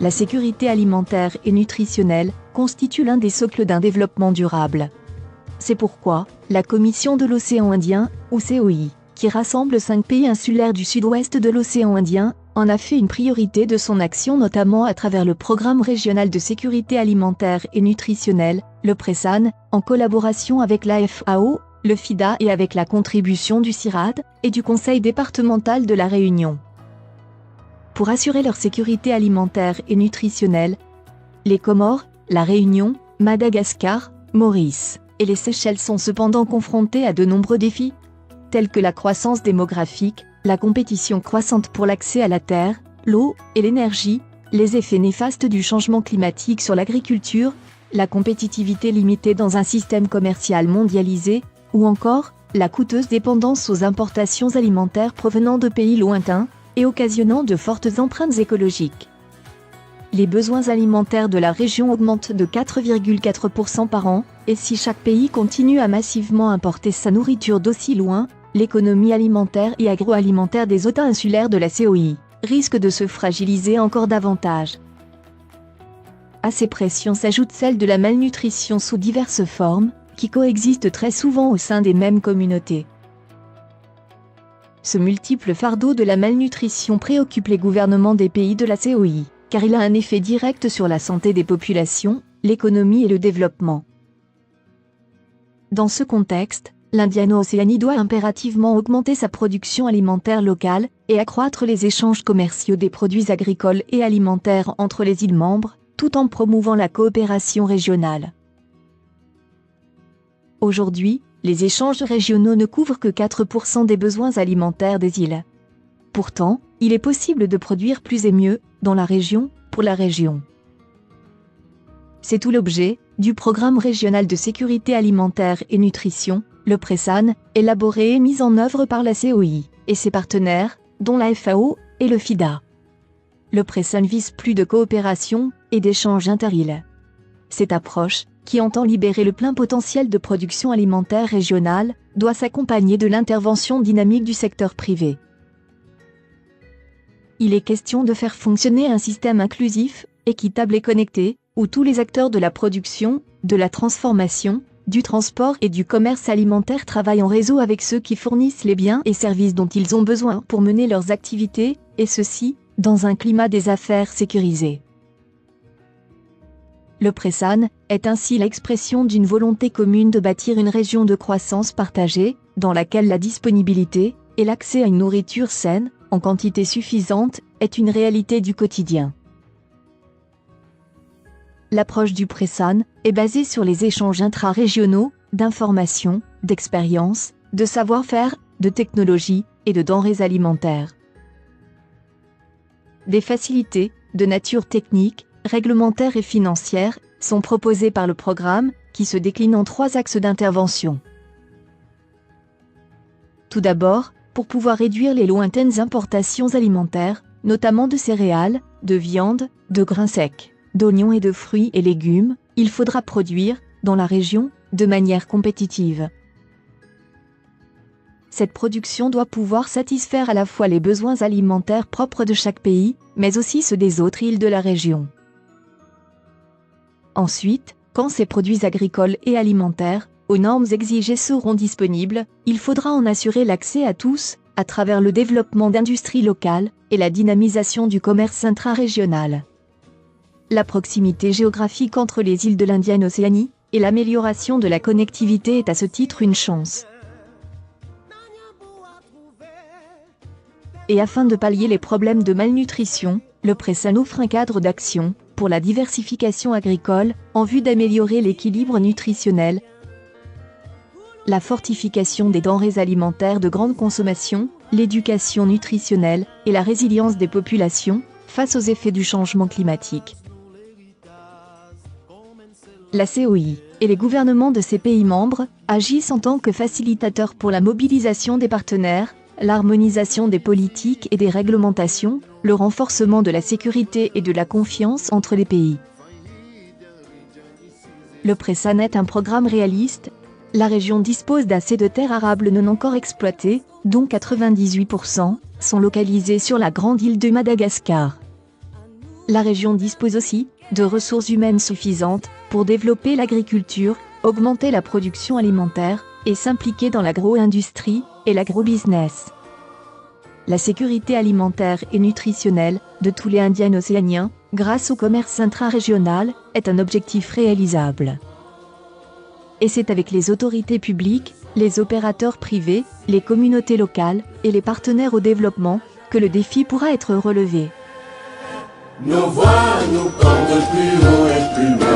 La sécurité alimentaire et nutritionnelle constitue l'un des socles d'un développement durable. C'est pourquoi, la Commission de l'océan Indien, ou COI, qui rassemble 5 pays insulaires du sud-ouest de l'océan Indien, en a fait une priorité de son action notamment à travers le Programme régional de sécurité alimentaire et nutritionnelle, le PRESAN, en collaboration avec la FAO, le FIDA et avec la contribution du CIRAD et du Conseil départemental de la Réunion. Pour assurer leur sécurité alimentaire et nutritionnelle, les Comores, la Réunion, Madagascar, Maurice et les Seychelles sont cependant confrontés à de nombreux défis, tels que la croissance démographique, la compétition croissante pour l'accès à la terre, l'eau et l'énergie, les effets néfastes du changement climatique sur l'agriculture, la compétitivité limitée dans un système commercial mondialisé, ou encore la coûteuse dépendance aux importations alimentaires provenant de pays lointains et occasionnant de fortes empreintes écologiques. Les besoins alimentaires de la région augmentent de 4,4% par an, et si chaque pays continue à massivement importer sa nourriture d'aussi loin, l'économie alimentaire et agroalimentaire des États insulaires de la COI risque de se fragiliser encore davantage. À ces pressions s'ajoute celle de la malnutrition sous diverses formes, qui coexistent très souvent au sein des mêmes communautés. Ce multiple fardeau de la malnutrition préoccupe les gouvernements des pays de la COI, car il a un effet direct sur la santé des populations, l'économie et le développement. Dans ce contexte, l'Indiano-Océanie doit impérativement augmenter sa production alimentaire locale et accroître les échanges commerciaux des produits agricoles et alimentaires entre les îles membres, tout en promouvant la coopération régionale. Aujourd'hui, les échanges régionaux ne couvrent que 4% des besoins alimentaires des îles. Pourtant, il est possible de produire plus et mieux, dans la région, pour la région. C'est tout l'objet du Programme régional de sécurité alimentaire et nutrition, le PRESAN, élaboré et mis en œuvre par la COI et ses partenaires, dont la FAO et le FIDA. Le PRESAN vise plus de coopération et d'échanges inter-îles. Cette approche, qui entend libérer le plein potentiel de production alimentaire régionale, doit s'accompagner de l'intervention dynamique du secteur privé. Il est question de faire fonctionner un système inclusif, équitable et connecté, où tous les acteurs de la production, de la transformation, du transport et du commerce alimentaire travaillent en réseau avec ceux qui fournissent les biens et services dont ils ont besoin pour mener leurs activités, et ceci, dans un climat des affaires sécurisé. Le PRESAN est ainsi l'expression d'une volonté commune de bâtir une région de croissance partagée, dans laquelle la disponibilité et l'accès à une nourriture saine, en quantité suffisante, est une réalité du quotidien. L'approche du PRESAN est basée sur les échanges intra-régionaux, d'informations, d'expériences, de savoir-faire, de technologies et de denrées alimentaires. Des facilités, de nature technique, réglementaire et financière, sont proposées par le programme, qui se décline en 3 axes d'intervention. Tout d'abord, pour pouvoir réduire les lointaines importations alimentaires, notamment de céréales, de viande, de grains secs, d'oignons et de fruits et légumes, il faudra produire, dans la région, de manière compétitive. Cette production doit pouvoir satisfaire à la fois les besoins alimentaires propres de chaque pays, mais aussi ceux des autres îles de la région. Ensuite, quand ces produits agricoles et alimentaires, aux normes exigées seront disponibles, il faudra en assurer l'accès à tous, à travers le développement d'industries locales et la dynamisation du commerce intra-régional. La proximité géographique entre les îles de l'Indiano-Océanie et l'amélioration de la connectivité est à ce titre une chance. Et afin de pallier les problèmes de malnutrition, le PRESAN offre un cadre d'action pour la diversification agricole en vue d'améliorer l'équilibre nutritionnel, la fortification des denrées alimentaires de grande consommation, l'éducation nutritionnelle et la résilience des populations face aux effets du changement climatique. La COI et les gouvernements de ces pays membres agissent en tant que facilitateurs pour la mobilisation des partenaires, l'harmonisation des politiques et des réglementations, le renforcement de la sécurité et de la confiance entre les pays. Le PRESAN est un programme réaliste. La région dispose d'assez de terres arables non encore exploitées, dont 98% sont localisées sur la grande île de Madagascar. La région dispose aussi de ressources humaines suffisantes pour développer l'agriculture, augmenter la production alimentaire et s'impliquer dans l'agro-industrie et l'agro-business. La sécurité alimentaire et nutritionnelle de tous les Indiens océaniens, grâce au commerce intra-régional, est un objectif réalisable. Et c'est avec les autorités publiques, les opérateurs privés, les communautés locales et les partenaires au développement que le défi pourra être relevé. Nos voix nous portent plus haut et plus loin.